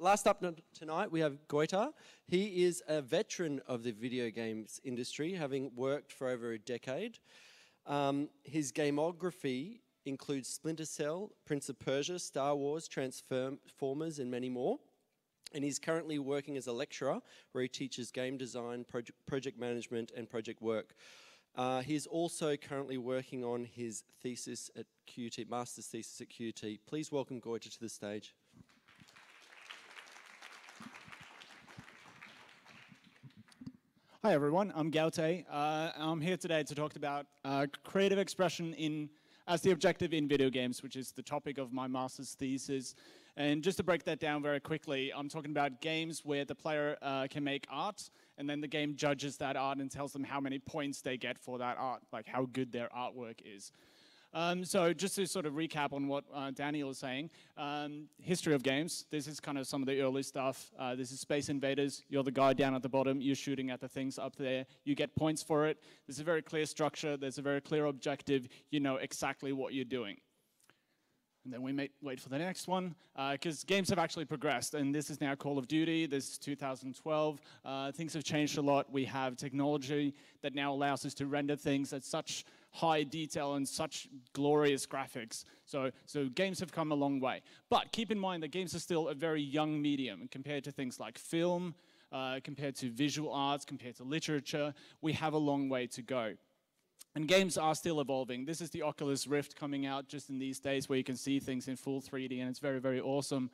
Last up tonight, we have Gaute. He is a veteran of the video games industry, having worked for over a decade. His gameography includes Splinter Cell, Prince of Persia, Star Wars, Transformers, and many more. And he's currently working as a lecturer where he teaches game design, project management, and project work. He's also currently working on his thesis at QT, master's thesis at QT. Please welcome Gaute to the stage. Hi everyone, I'm Gaute. I'm here today to talk about creative expression as the objective in video games, which is the topic of my master's thesis. And just to break that down very quickly, I'm talking about games where the player can make art, and then the game judges that art and tells them how many points they get for that art, like how good their artwork is. So just to sort of recap on what Daniel was saying, history of games, this is kind of some of the early stuff. This is Space Invaders. You're the guy down at the bottom. You're shooting at the things up there. You get points for it. There's a very clear structure. There's a very clear objective. You know exactly what you're doing. And then we may wait for the next one, because games have actually progressed, and this is now Call of Duty. This is 2012. Things have changed a lot. We have technology that now allows us to render things at such high detail and such glorious graphics. So games have come a long way. But keep in mind that games are still a very young medium compared to things like film, compared to visual arts, compared to literature. We have a long way to go. And games are still evolving. This is the Oculus Rift coming out just in these days where you can see things in full 3D, and it's very, very awesome.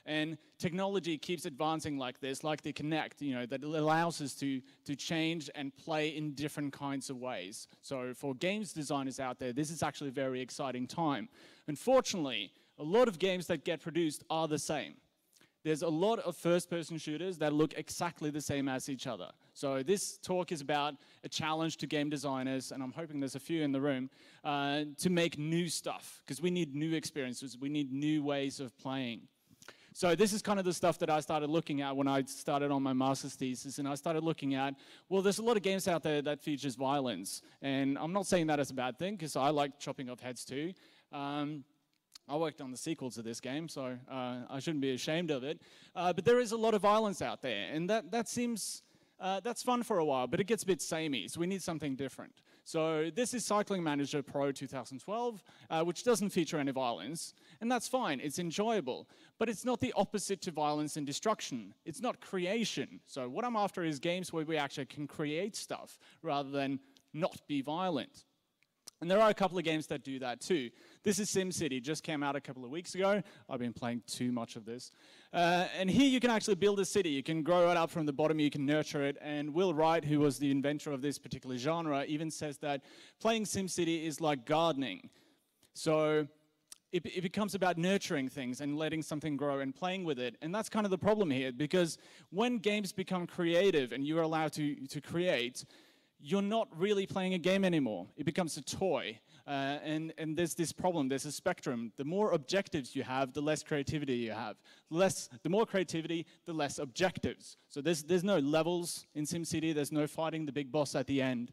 And technology keeps advancing like this, like the Kinect, you know, that allows us to change and play in different kinds of ways. So for games designers out there, this is actually a very exciting time. Unfortunately, a lot of games that get produced are the same. There's a lot of first-person shooters that look exactly the same as each other. So this talk is about a challenge to game designers, and I'm hoping there's a few in the room, to make new stuff, because we need new experiences, we need new ways of playing. So this is kind of the stuff that I started looking at when I started on my master's thesis, and I started looking at, well, there's a lot of games out there that features violence, and I'm not saying that as a bad thing, because I like chopping off heads too. I worked on the sequel to this game, so I shouldn't be ashamed of it. But there is a lot of violence out there, and that seems, that's fun for a while, but it gets a bit samey, so we need something different. So this is Cycling Manager Pro 2012, which doesn't feature any violence, and that's fine, it's enjoyable. But it's not the opposite to violence and destruction. It's not creation. So what I'm after is games where we actually can create stuff, rather than not be violent. And there are a couple of games that do that too. This is SimCity, just came out a couple of weeks ago. I've been playing too much of this. And here you can actually build a city. You can grow it up from the bottom, you can nurture it. And Will Wright, who was the inventor of this particular genre, even says that playing SimCity is like gardening. So it becomes about nurturing things and letting something grow and playing with it. And that's kind of the problem here, because when games become creative and you're allowed to create, you're not really playing a game anymore. It becomes a toy. And there's this problem, there's a spectrum. The more objectives you have, the less creativity you have. The more creativity, the less objectives. So there's no levels in SimCity, there's no fighting the big boss at the end.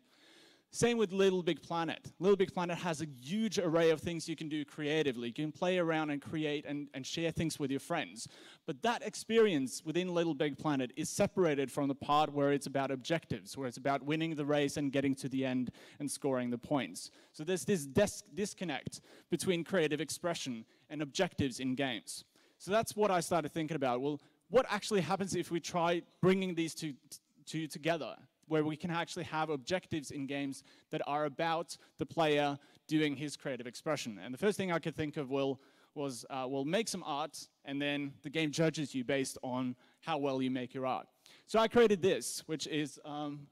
Same with Little Big Planet. Little Big Planet has a huge array of things you can do creatively. You can play around and create and share things with your friends. But that experience within Little Big Planet is separated from the part where it's about objectives, where it's about winning the race and getting to the end and scoring the points. So there's this disconnect between creative expression and objectives in games. So that's what I started thinking about. Well, what actually happens if we try bringing these two together, where we can actually have objectives in games that are about the player doing his creative expression. And the first thing I could think of was make some art, and then the game judges you based on how well you make your art. So I created this, which is an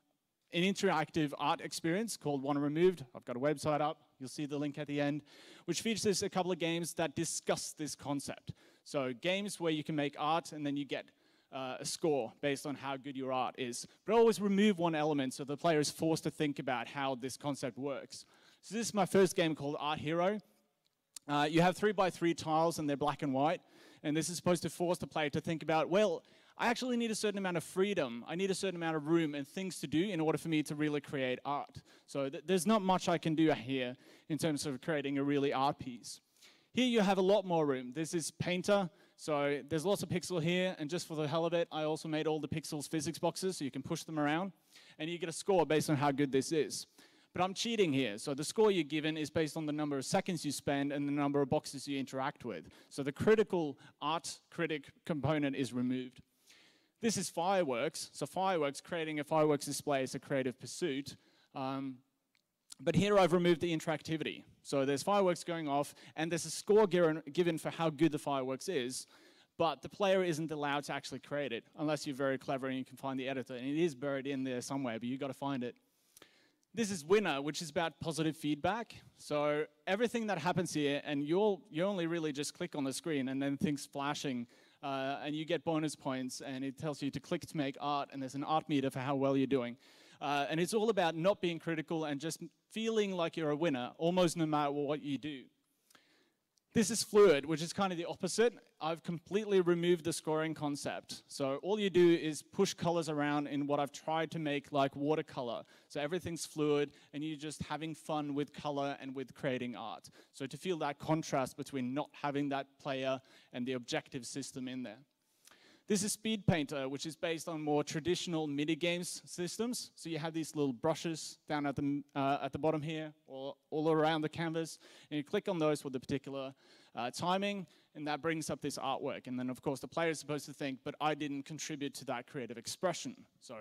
interactive art experience called One Removed. I've got a website up, you'll see the link at the end, which features a couple of games that discuss this concept. So games where you can make art and then you get a score based on how good your art is. But always remove one element so the player is forced to think about how this concept works. So this is my first game called Art Hero. You have 3x3 tiles and they're black and white. And this is supposed to force the player to think about, well, I actually need a certain amount of freedom. I need a certain amount of room and things to do in order for me to really create art. So there's not much I can do here in terms of creating a really art piece. Here you have a lot more room. This is Painter. So there's lots of pixel here, and just for the hell of it, I also made all the pixels physics boxes, so you can push them around, and you get a score based on how good this is. But I'm cheating here, so the score you're given is based on the number of seconds you spend and the number of boxes you interact with. So the critical art critic component is removed. This is fireworks. So fireworks, creating a fireworks display is a creative pursuit. But here I've removed the interactivity. So there's fireworks going off, and there's a score given for how good the fireworks is, but the player isn't allowed to actually create it, unless you're very clever and you can find the editor. And it is buried in there somewhere, but you've got to find it. This is winner, which is about positive feedback. So everything that happens here, and you only really just click on the screen, and then things flashing, and you get bonus points, and it tells you to click to make art, and there's an art meter for how well you're doing. And it's all about not being critical and just feeling like you're a winner, almost no matter what you do. This is fluid, which is kind of the opposite. I've completely removed the scoring concept. So all you do is push colors around in what I've tried to make like watercolor. So everything's fluid, and you're just having fun with color and with creating art. So to feel that contrast between not having that player and the objective system in there. This is Speed Painter, which is based on more traditional mini-games systems. So you have these little brushes down at the bottom here, or all around the canvas, and you click on those with the particular timing, and that brings up this artwork. And then, of course, the player is supposed to think, but I didn't contribute to that creative expression. So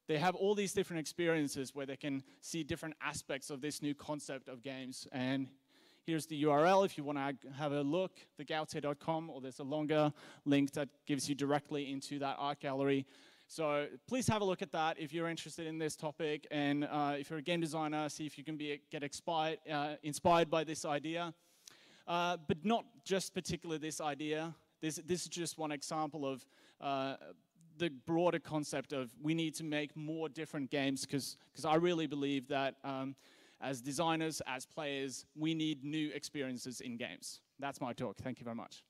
they have all these different experiences where they can see different aspects of this new concept of games. And here's the URL if you want to have a look, thegaute.com, or there's a longer link that gives you directly into that art gallery. So please have a look at that if you're interested in this topic, and if you're a game designer, see if you can get inspired by this idea. But not just particularly this idea. This is just one example of the broader concept of we need to make more different games, because I really believe that as designers, as players, we need new experiences in games. That's my talk. Thank you very much.